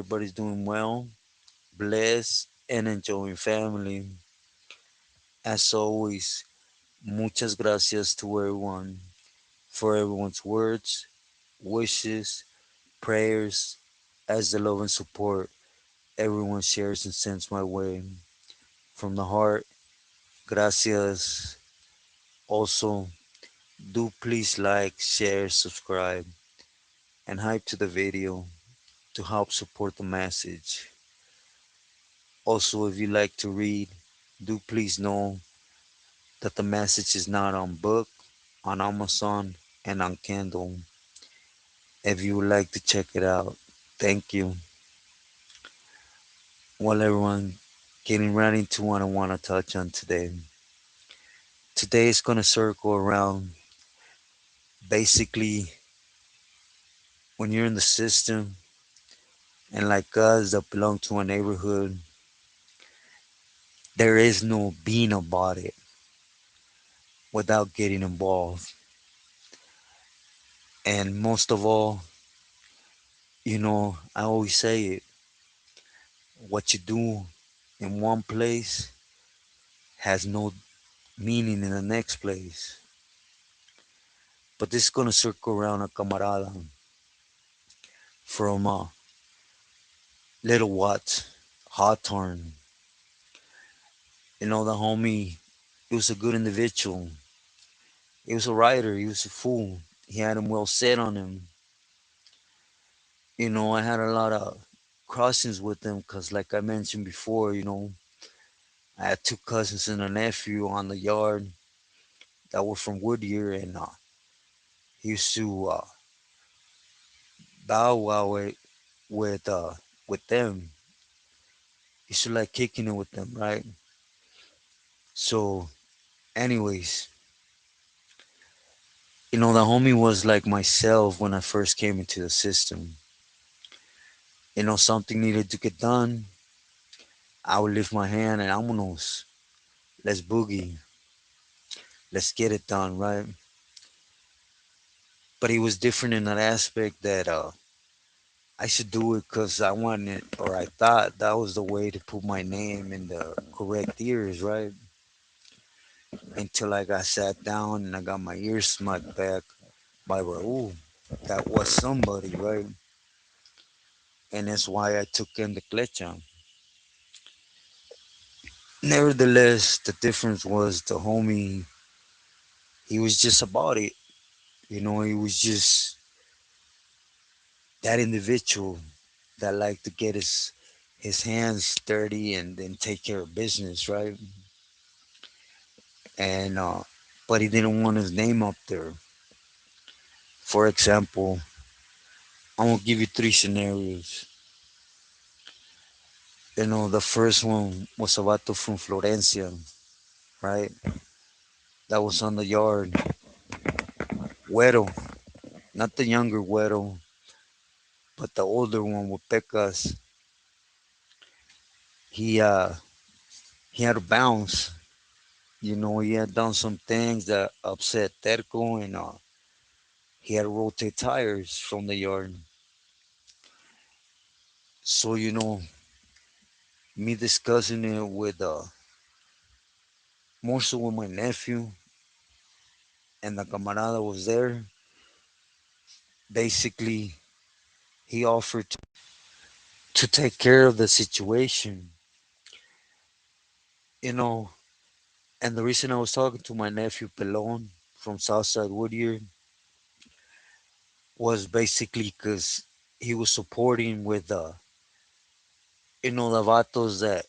everybody's doing well, blessed, and enjoying family. As always, muchas gracias to everyone for everyone's words, wishes, prayers, as the love and support everyone shares and sends my way. From the heart, gracias. Also, do please like, share, subscribe, and hype to the video to help support the message. Also, if you like to read, do please know that the message is not on book, on Amazon, and on Kindle. If you would like to check it out, thank you. Well, everyone, getting right into what I want to touch on today. Today is going to circle around basically when you're in the system and like us that belong to a neighborhood, there is no being about it without getting involved. And most of all, I always say it, what you do in one place has no meaning in the next place. But this is gonna circle around a camarada from Little Watts, Hawthorne. The homie, he was a good individual. He was a writer, he was a fool. He had him well set on him. I had a lot of crossings with him because, like I mentioned before, I had two cousins and a nephew on the yard that were from Whittier, and he used to bow wow with with them. He used to like kicking it with them, right? So, anyways, the homie was like myself when I first came into the system. Something needed to get done. I would lift my hand and vámonos. Let's boogie. Let's get it done, right? But he was different in that aspect that I should do it because I wanted, or I thought that was the way to put my name in the correct ears, right? Until I got sat down and I got my ears smacked back by Raul. That was somebody, right? And that's why I took in the Klecha. Nevertheless, the difference was the homie, he was just about it. He was just that individual that liked to get his hands dirty and then take care of business, right? And but he didn't want his name up there. For example, I'm gonna give you three scenarios. The first one was a vato from Florencia, right? That was on the yard. Güero, not the younger Güero, but the older one with pecas. He uh he had to bounce. He had done some things that upset Terco, and he had to rotate tires from the yard. So me discussing it with more so with my nephew and the camarada was there. Basically, he offered to take care of the situation, you know. And the reason I was talking to my nephew Pelon from Southside Whittier was basically because he was supporting with the vatos that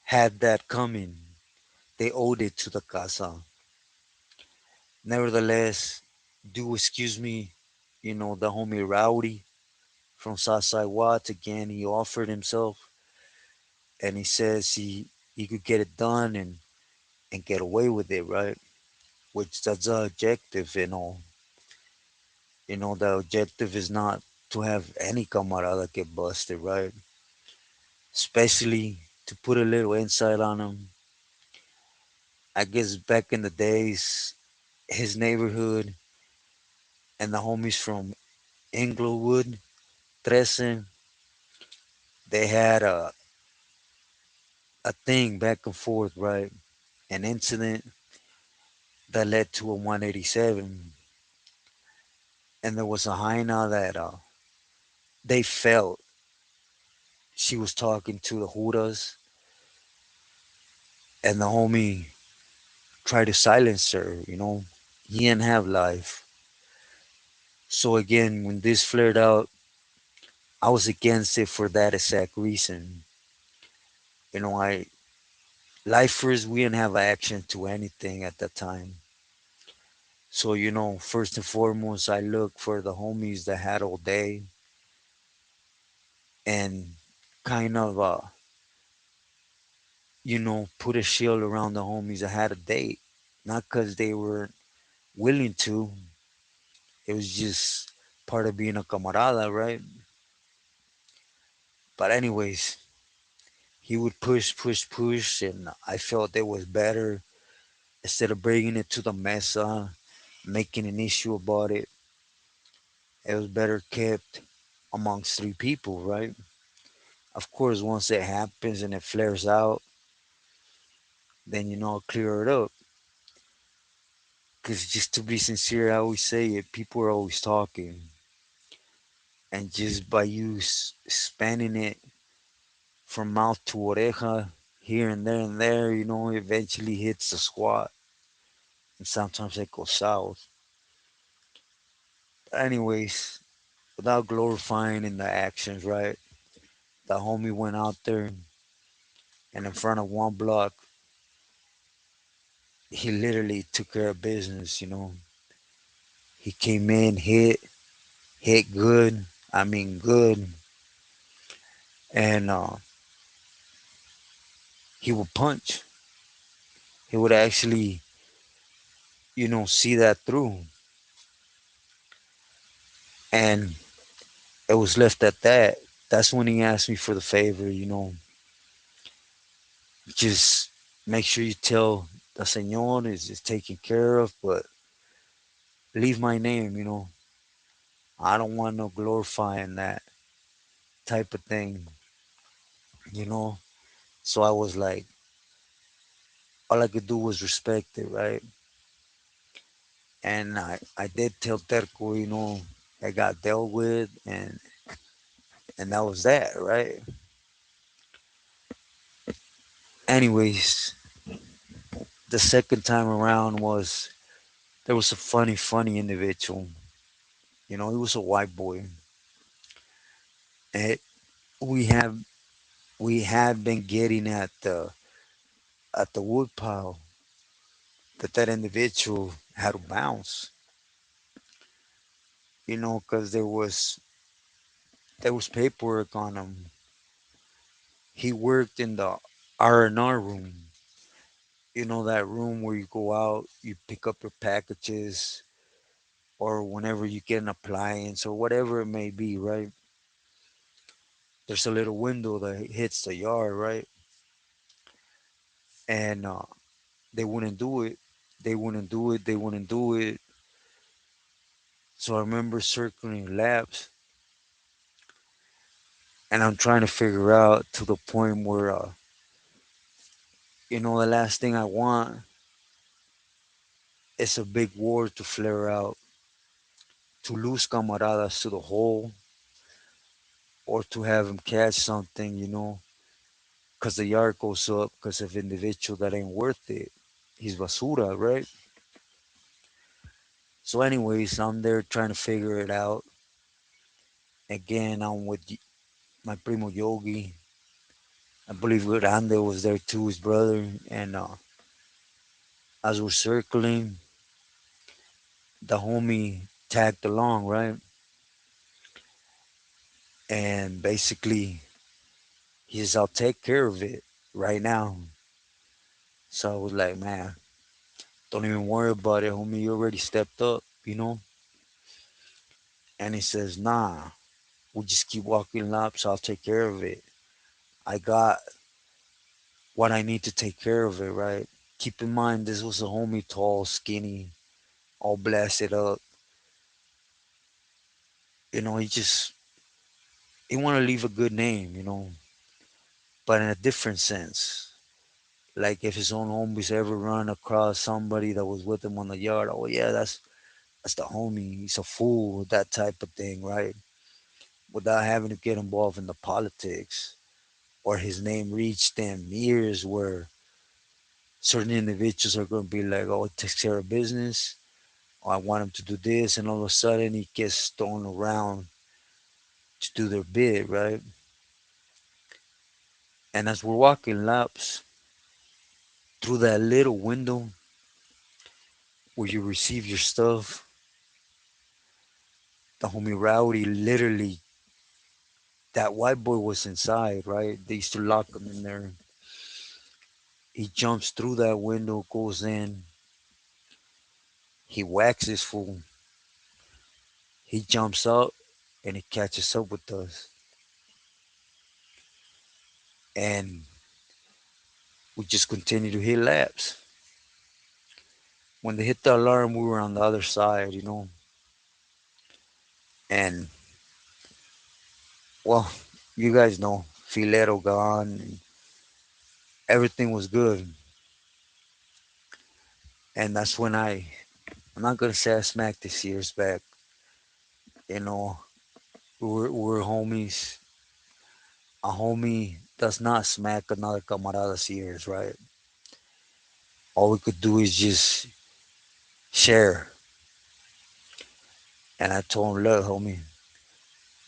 had that coming. They owed it to the casa. Nevertheless, do excuse me, the homie Rowdy from Southside Watts again. He offered himself, and he says he could get it done and get away with it, right? Which that's the objective, the objective is not to have any camarada get busted, right? Especially to put a little insight on him. I guess back in the days, his neighborhood and the homies from Inglewood, 13, they had a thing back and forth, right? An incident that led to a 187. And there was a hyena that they felt she was talking to the Judas, and the homie tried to silence her, you know. He didn't have life. So again, when this flared out, I was against it for that exact reason. You know, I lifers we didn't have action to anything at that time. So, you know, first and foremost, I looked for the homies that had all day and kind of, you know, put a shield around the homies that had a date. Not because they were willing to, it was just part of being a camarada, right? But, anyways, he would push, push, push, and I felt it was better instead of bringing it to the mesa, making an issue about it. It was better kept amongst three people, right? Of course, once it happens and it flares out, then you know, clear it up. Because just to be sincere, I always say it, people are always talking. And just by you spanning it from mouth to oreja, here and there, you know, eventually hits the squat. And sometimes it goes south. But anyways, without glorifying in the actions, right? The homie went out there and in front of one block, he literally took care of business, you know. He came in, hit good. I mean, good. And he would punch. He would actually, you know, see that through. And it was left at that. That's when he asked me for the favor, you know, just make sure you tell the senor is taken care of, but leave my name, you know. I don't want no glorifying that type of thing, you know. So I was like, all I could do was respect it, right? And I did tell Terco, you know, I got dealt with, and that was that, right? Anyways, the second time around was there was a funny individual. You know, he was a white boy, and we have we had been getting at the wood pile that individual had to bounce. You know, because there was paperwork on him. He worked in the R&R room. You know that room where you go out, you pick up your packages, or whenever you get an appliance or whatever it may be, right? There's a little window that hits the yard, right? And they wouldn't do it. They wouldn't do it. They wouldn't do it. So I remember circling laps, and I'm trying to figure out to the point where, you know, the last thing I want is a big war to flare out, to lose camaradas to the hole, or to have him catch something, you know, because the yard goes up because of individual that ain't worth it. He's basura, right? So, anyways, I'm there trying to figure it out. Again, I'm with my primo Yogi. I believe Grande was there too, his brother. And as we're circling, the homie tagged along, right? And basically, he says, I'll take care of it right now. So I was like, man, don't even worry about it, homie. You already stepped up, you know? And he says, nah, we'll just keep walking laps. I'll take care of it. I got what I need to take care of it, right? Keep in mind, this was a homie, tall, skinny, all blasted up. You know, he just he want to leave a good name, but in a different sense. Like if his own homies ever run across somebody that was with him on the yard, oh yeah, that's the homie. He's a fool, that type of thing, right? Without having to get involved in the politics or his name reach them ears where certain individuals are going to be like, oh, he takes care of business. Oh, I want him to do this, and all of a sudden he gets thrown around to do their bid, right? And as we're walking laps through that little window where you receive your stuff, the homie Rowdy literally, that white boy was inside, right? They used to lock him in there. He jumps through that window, goes in, he whacks his fool. He jumps up and he catches up with us. And we just continue to hit laps. When they hit the alarm, we were on the other side. And, well, you guys know, Filero gone, and everything was good. And that's when I'm not going to say I smacked his ears back. You know, we're homies. A homie does not smack another camarada's ears, right? All we could do is just share. And I told him, look, homie,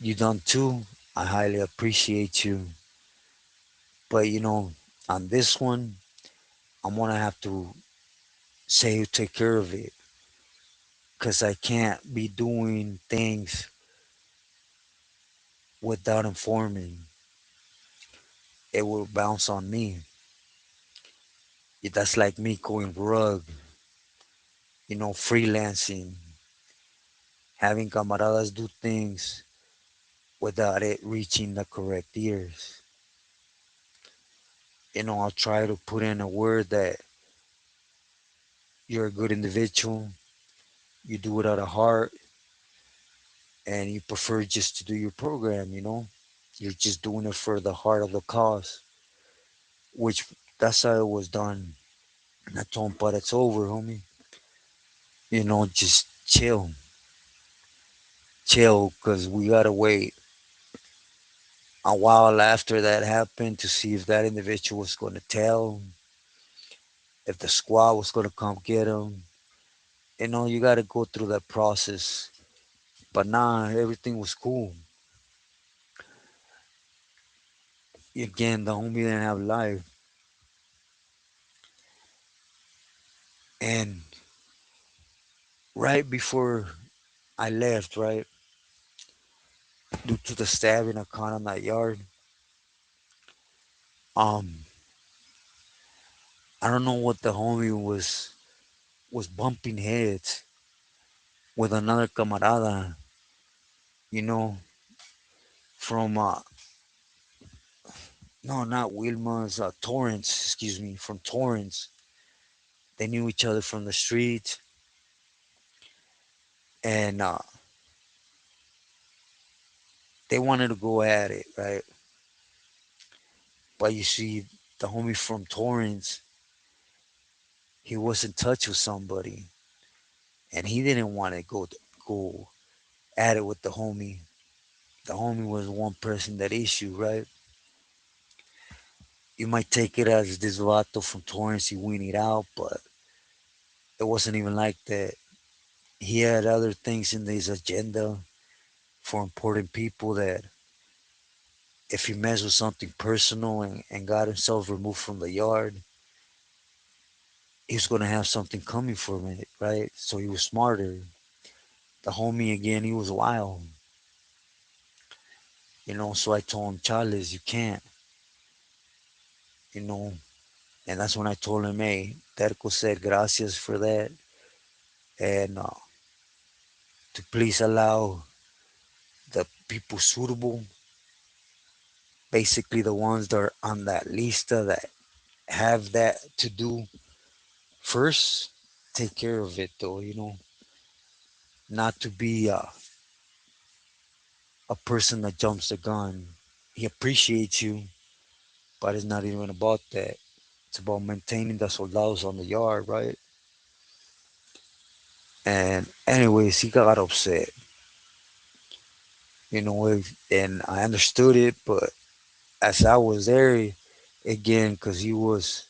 you done too. I highly appreciate you. But, on this one, I'm going to have to say you take care of it. Because I can't be doing things without informing. It will bounce on me. That's like me going rug, freelancing, having camaradas do things without it reaching the correct ears. I'll try to put in a word that you're a good individual, you do it out of heart, and you prefer just to do your program. You're just doing it for the heart of the cause, which that's how it was done. And I told him, but it's over, homie. Just chill, because we gotta wait a while after that happened to see if that individual was gonna tell, if the squad was gonna come get him. You gotta go through that process. But nah, everything was cool. Again, the homie didn't have life. And right before I left, right, due to the stabbing I caught in that yard, um, I don't know what the homie was bumping heads with another camarada, you know, from no, not Wilma's, Torrance, excuse me, from Torrance. They knew each other from the street, and they wanted to go at it, right? But you see, the homie from Torrance, he was in touch with somebody, and he didn't want to go at it with the homie. The homie was one person that issue, right? You might take it as this vato from Torrance, he win it out, but it wasn't even like that. He had other things in his agenda for important people that if he messed with something personal and got himself removed from the yard, he was going to have something coming from it, right? So he was smarter. The homie, again, he was wild, so I told him, Charles, you can't, you know. And that's when I told him, hey, Terco said gracias for that. And to please allow the people suitable, basically the ones that are on that lista that have that to do first, take care of it though, not to be a person that jumps the gun. He appreciates you, but it's not even about that. It's about maintaining the soldados on the yard, right? And anyways, he got upset, and I understood it, but as I was there again, because he was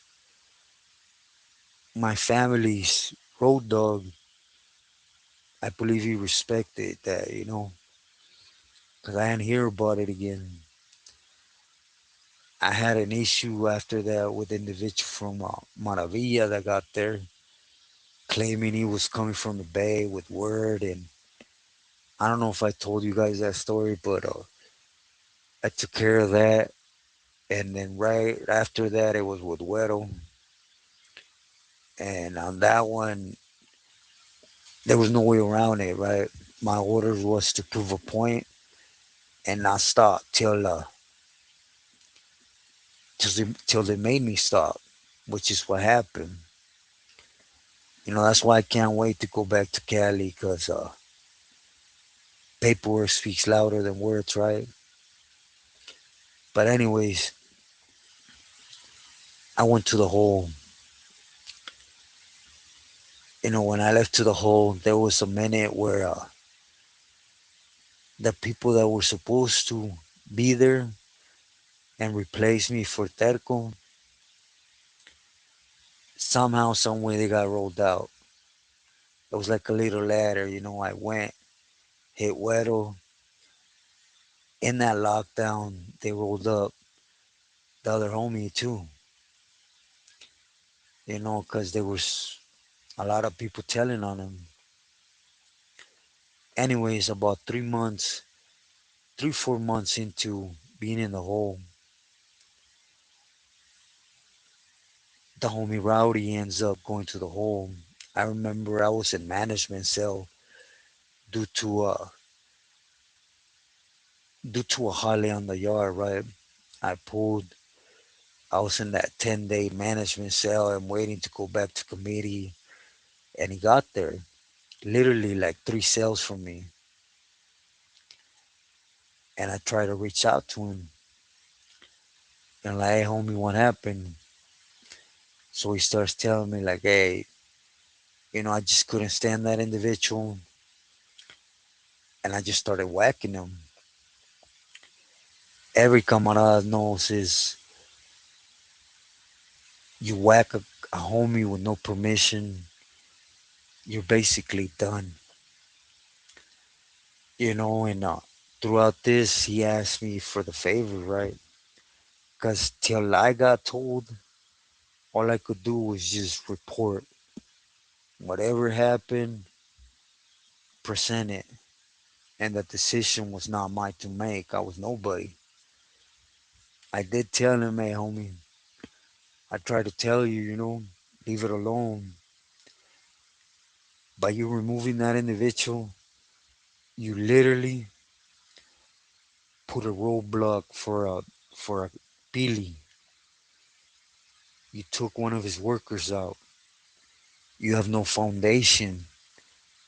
my family's road dog, I believe he respected that, because I didn't hear about it again. I had an issue after that with an individual from Maravilla that got there, claiming he was coming from the bay with word, and I don't know if I told you guys that story, but I took care of that, and then right after that, it was with Güero, and on that one, there was no way around it, right? My orders was to prove a point and not stop till they made me stop, which is what happened. That's why I can't wait to go back to Cali because paperwork speaks louder than words, right? But anyways, I went to the hole. When I left to the hole, there was a minute where the people that were supposed to be there and replace me for terco, somehow, some way, they got rolled out. It was like a little ladder, I went, hit Güero. In that lockdown, they rolled up the other homie too, because there was a lot of people telling on him. Anyways, about 3 months, 4 months into being in the hole, the homie Rowdy ends up going to the hole. I remember I was in management cell due to a holiday on the yard, right? I pulled. I was in that 10-day management cell and waiting to go back to committee, and he got there, literally like 3 cells from me, and I tried to reach out to him and like, hey, homie, what happened? So he starts telling me like, hey, I just couldn't stand that individual, and I just started whacking him. Every camarada knows is you whack a homie with no permission, you're basically done. And throughout this, he asked me for the favor, right? Because till I got told, all I could do was just report whatever happened, present it, and the decision was not mine to make. I was nobody. I did tell him, hey, homie, I tried to tell you, leave it alone. By you removing that individual, you literally put a roadblock for a Pili. You took one of his workers out. You have no foundation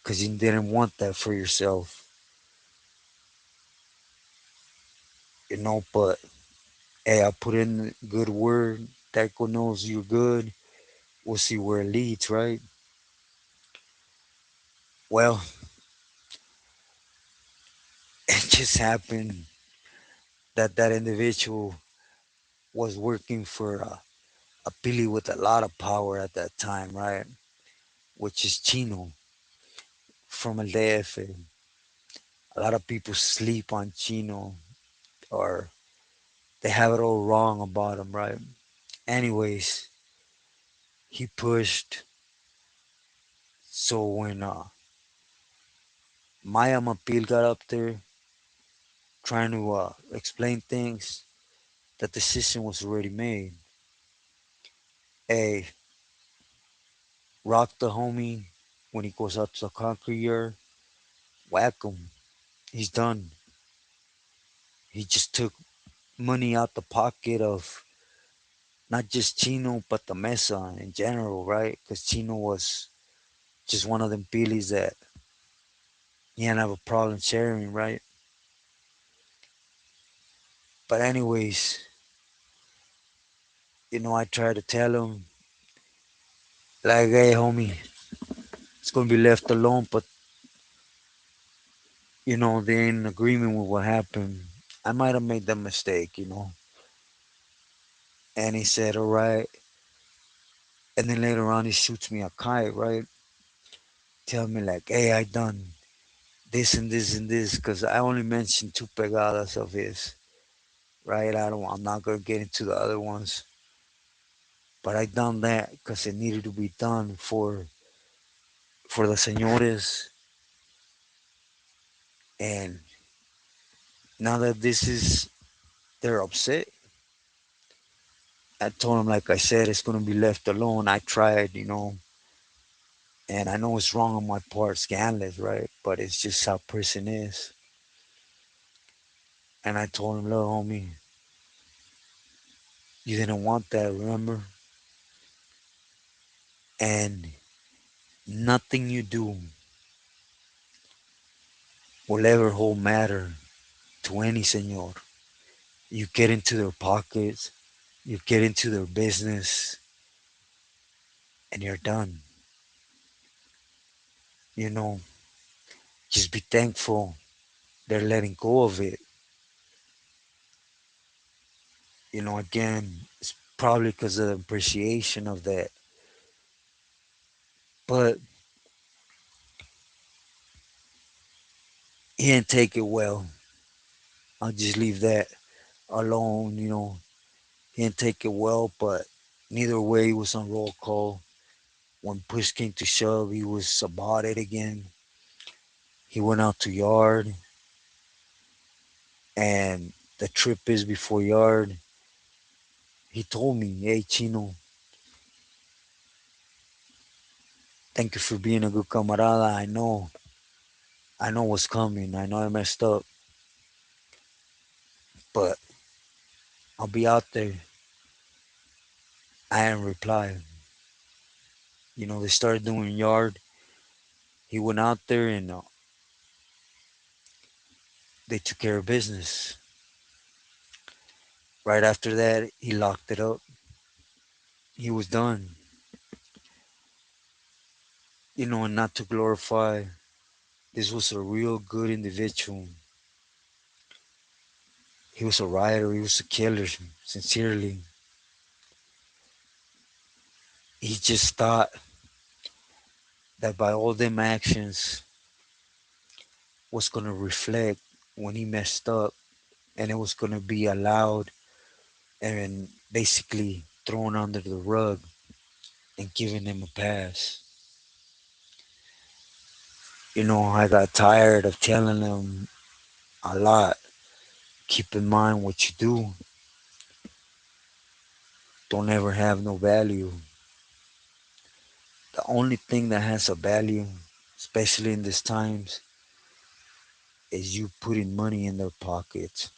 because you didn't want that for yourself, But hey, I put in good word. Taco knows you're good. We'll see where it leads, right? Well, it just happened that that individual was working for a Pili with a lot of power at that time, right? Which is Chino from El DF. A lot of people sleep on Chino or they have it all wrong about him, right? Anyways, he pushed. So when Maya Mapil got up there trying to explain things, the decision was already made. Hey, rock the homie when he goes out to the concrete yard, whack him. He's done. He just took money out the pocket of not just Chino, but the Mesa in general, right? Because Chino was just one of them Pilis that he didn't have a problem sharing, right? But anyways, I try to tell him like, hey, homie, it's gonna be left alone. But they ain't in agreement with what happened. I might have made that mistake. And he said, all right. And then later on, he shoots me a kite, right? Tell me like, hey, I done this and this and this, because I only mentioned two pegadas of his, right? I'm not gonna get into the other ones, but I done that because it needed to be done for the señores. And now that this is, they're upset. I told them, like I said, it's gonna be left alone. I tried, and I know it's wrong on my part, scandalous, right? But it's just how person is. And I told him, look, homie, you didn't want that, remember? And nothing you do will ever hold matter to any senor. You get into their pockets, you get into their business, and you're done. You know, just be thankful they're letting go of it. Again, it's probably because of the appreciation of that. But he didn't take it well. I'll just leave that alone. He didn't take it well, but neither way, he was on roll call. When push came to shove, he was about it again. He went out to yard, and the trip is before yard. He told me, hey, Chino, thank you for being a good camarada. I know what's coming. I know I messed up, but I'll be out there. I didn't reply. They started doing yard. He went out there and they took care of business. Right after that, he locked it up. He was done. And not to glorify, this was a real good individual. He was a rider. He was a killer, sincerely. He just thought that by all them actions was going to reflect when he messed up, and it was going to be allowed and basically thrown under the rug and giving him a pass. I got tired of telling him a lot. Keep in mind what you do. Don't ever have no value. The only thing that has a value, especially in these times, is you putting money in their pockets.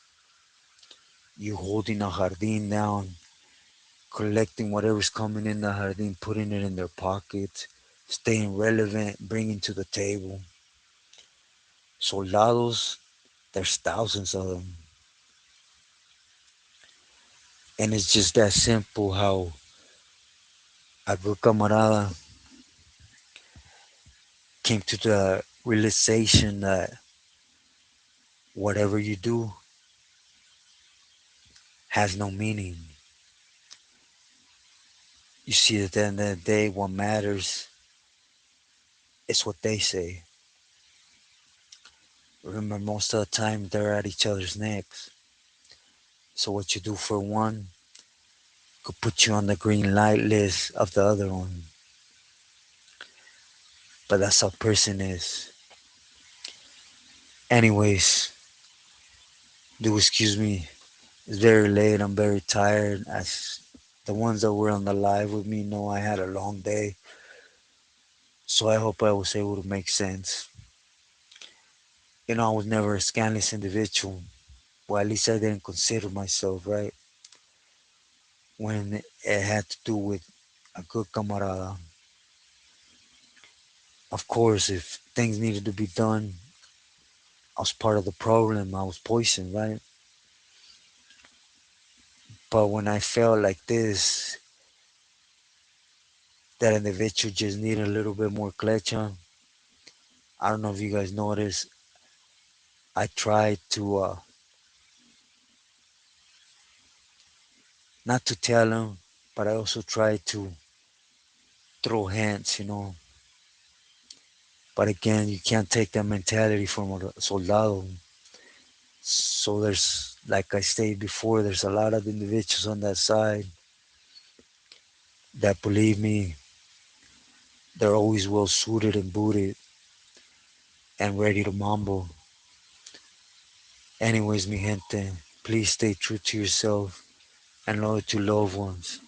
You holding a jardín down, collecting whatever's coming in the jardín, putting it in their pockets, staying relevant, bringing to the table. Soldados, there's thousands of them. And it's just that simple how a good camarada came to the realization that whatever you do has no meaning. You see, at the end of the day, what matters is what they say. Remember, most of the time they're at each other's necks. So what you do for one could put you on the green light list of the other one. But that's how a person is. Anyways, do excuse me. It's very late. I'm very tired. As the ones that were on the live with me know, I had a long day. So I hope I was able to make sense. I was never a scandalous individual. Well, at least I didn't consider myself, right? When it had to do with a good camarada. Of course, if things needed to be done, I was part of the problem. I was poisoned, right? But when I felt like this, that individual just needed a little bit more clecha, I don't know if you guys noticed, I tried to, not to tell him, but I also tried to throw hands, you know. But again, you can't take that mentality from a soldado. So there's, like I stated before, there's a lot of individuals on that side that believe me, they're always well suited and booted and ready to mambo. Anyways, mi gente, please stay true to yourself and loyal to loved ones.